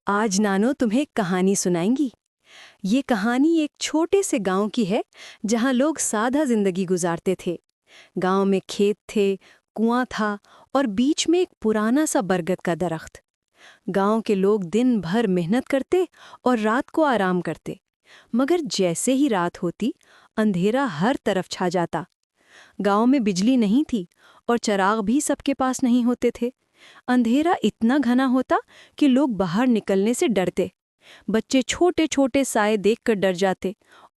آج نانو تمہیں ایک کہانی سنائیں گی۔ یہ کہانی ایک چھوٹے سے گاؤں کی ہے جہاں لوگ سادہ زندگی گزارتے تھے۔ گاؤں میں کھیت تھے، کنواں تھا اور بیچ میں ایک پرانا سا برگد کا درخت۔ گاؤں کے لوگ دن بھر محنت کرتے اور رات کو آرام کرتے، مگر جیسے ہی رات ہوتی اندھیرا ہر طرف چھا جاتا۔ گاؤں میں بجلی نہیں تھی اور چراغ بھی سب کے پاس نہیں ہوتے تھے۔ اندھیرا اتنا گھنا ہوتا کہ لوگ باہر نکلنے سے ڈرتے۔ بچے چھوٹے چھوٹے سائے دیکھ کر ڈر جاتے،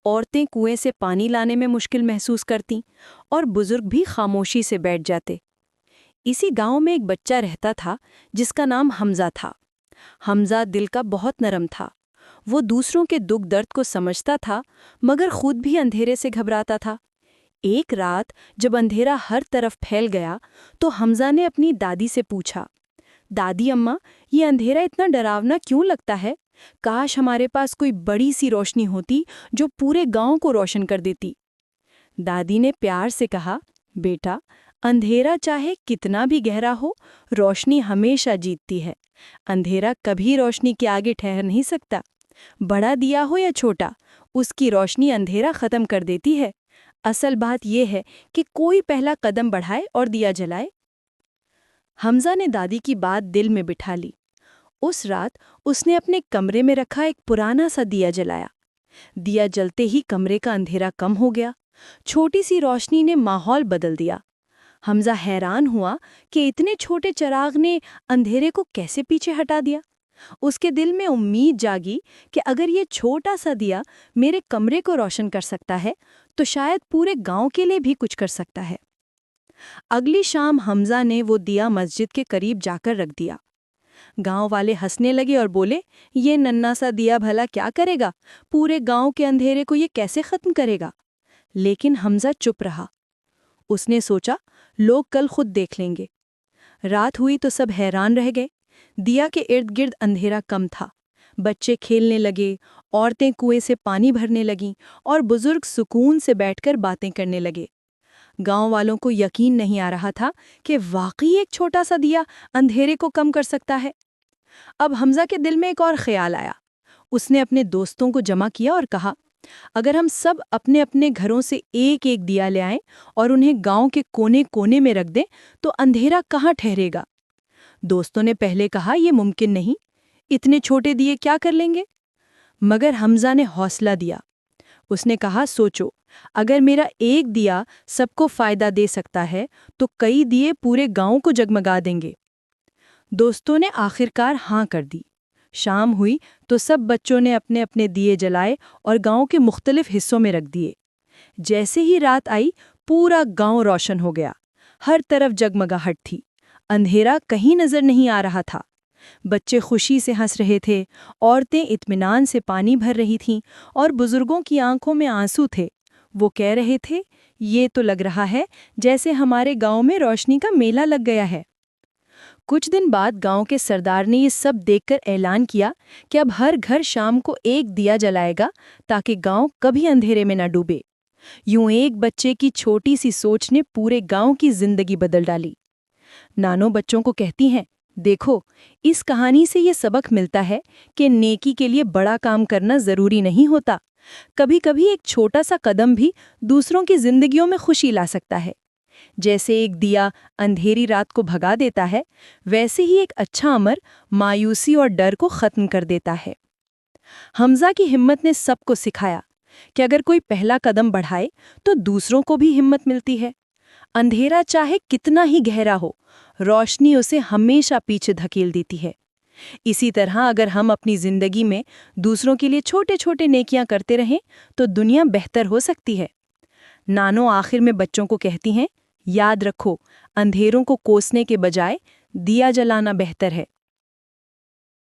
عورتیں کنویں سے پانی لانے میں مشکل محسوس کرتیں اور بزرگ بھی خاموشی سے بیٹھ جاتے۔ اسی گاؤں میں ایک بچہ رہتا تھا جس کا نام حمزہ تھا۔ حمزہ دل کا بہت نرم تھا۔ وہ دوسروں کے دکھ درد کو سمجھتا تھا مگر خود بھی اندھیرے سے گھبراتا تھا۔ ایک رات جب اندھیرا ہر طرف پھیل گیا تو حمزہ نے اپنی دادی سے پوچھا، دادی اماں، یہ اندھیرا اتنا ڈراونا کیوں لگتا ہے؟ کاش ہمارے پاس کوئی بڑی سی روشنی ہوتی جو پورے گاؤں کو روشن کر دیتی۔ دادی نے پیار سے کہا، بیٹا، اندھیرا چاہے کتنا بھی گہرا ہو، روشنی ہمیشہ جیتتی ہے۔ اندھیرا کبھی روشنی کے آگے ٹھہر نہیں سکتا۔ بڑا دیا ہو یا چھوٹا، اس کی روشنی اندھیرا ختم کر دیتی ہے۔ اصل بات یہ ہے کہ کوئی پہلا قدم بڑھائے اور دیا جلائے۔ حمزہ نے دادی کی بات دل میں بٹھا لی۔ اس رات اس نے اپنے کمرے میں رکھا ایک پرانا سا دیا جلایا۔ دیا جلتے ہی کمرے کا اندھیرا کم ہو گیا۔ چھوٹی سی روشنی نے ماحول بدل دیا۔ حمزہ حیران ہوا کہ اتنے چھوٹے چراغ نے اندھیرے کو کیسے پیچھے ہٹا دیا۔ اس کے دل میں امید جاگی کہ اگر یہ چھوٹا سا دیا میرے کمرے کو روشن کر سکتا ہے تو شاید پورے گاؤں کے لیے بھی کچھ کر سکتا ہے۔ اگلی شام حمزہ نے وہ دیا مسجد کے قریب جا کر رکھ دیا۔ گاؤں والے ہنسنے لگے اور بولے، یہ ننھا سا دیا بھلا کیا کرے گا؟ پورے گاؤں کے اندھیرے کو یہ کیسے ختم کرے گا؟ لیکن حمزہ چپ رہا۔ اس نے سوچا، لوگ کل خود دیکھ لیں گے۔ رات ہوئی تو سب حیران رہ گئے۔ دیا کے ارد گرد اندھیرا کم تھا۔ بچے کھیلنے لگے، عورتیں کنویں سے پانی بھرنے لگیں اور بزرگ سکون سے بیٹھ کر باتیں کرنے لگے۔ گاؤں والوں کو یقین نہیں آ رہا تھا کہ واقعی ایک چھوٹا سا دیا اندھیرے کو کم کر سکتا ہے۔ اب حمزہ کے دل میں ایک اور خیال آیا۔ اس نے اپنے دوستوں کو جمع کیا اور کہا، اگر ہم سب اپنے اپنے گھروں سے ایک ایک دیا لے آئیں اور انہیں گاؤں کے کونے کونے میں رکھ دیں تو اندھیرا کہاں ٹھہرے گا؟ دوستوں نے پہلے کہا، یہ ممکن نہیں، اتنے چھوٹے دیے کیا کر لیں گے؟ مگر حمزہ نے حوصلہ دیا۔ اس نے کہا، سوچو، اگر میرا ایک دیا سب کو فائدہ دے سکتا ہے تو کئی دیے پورے گاؤں کو جگمگا دیں گے۔ دوستوں نے آخرکار ہاں کر دی۔ شام ہوئی تو سب بچوں نے اپنے اپنے دیے جلائے اور گاؤں کے مختلف حصوں میں رکھ دیے۔ جیسے ہی رات آئی پورا گاؤں روشن ہو گیا۔ ہر طرف جگمگاہٹ تھی۔ اندھیرا کہیں نظر نہیں آ رہا تھا۔ بچے خوشی سے ہنس رہے تھے، عورتیں اطمینان سے پانی بھر رہی تھیں اور بزرگوں کی آنکھوں میں آنسو تھے۔ وہ کہہ رہے تھے، یہ تو لگ رہا ہے جیسے ہمارے گاؤں میں روشنی کا میلہ لگ گیا ہے۔ کچھ دن بعد گاؤں کے سردار نے یہ سب دیکھ کر اعلان کیا کہ اب ہر گھر شام کو ایک دیا جلائے گا تاکہ گاؤں کبھی اندھیرے میں نہ ڈوبے۔ یوں ایک بچے کی چھوٹی سی سوچ نے پورے گاؤں کی زندگی بدل ڈالی۔ نانو بچوں کو کہتی ہیں، دیکھو، اس کہانی سے یہ سبق ملتا ہے کہ نیکی کے لیے بڑا کام کرنا ضروری نہیں ہوتا۔ کبھی کبھی ایک چھوٹا سا قدم بھی دوسروں کی زندگیوں میں خوشی لا سکتا ہے۔ جیسے ایک دیا اندھیری رات کو بھگا دیتا ہے، ویسے ہی ایک اچھا عمل مایوسی اور ڈر کو ختم کر دیتا ہے۔ حمزہ کی ہمت نے سب کو سکھایا کہ اگر کوئی پہلا قدم بڑھائے تو دوسروں کو بھی ہمت ملتی ہے۔ اندھیرا چاہے کتنا ہی گہرا ہو، روشنی اسے ہمیشہ پیچھے دھکیل دیتی ہے۔ اسی طرح اگر ہم اپنی زندگی میں دوسروں کے لیے چھوٹے چھوٹے نیکیاں کرتے رہیں تو دنیا بہتر ہو سکتی ہے۔ نانو آخر میں بچوں کو کہتی ہیں، یاد رکھو، اندھیروں کو کوسنے کے بجائے دیا جلانا بہتر ہے۔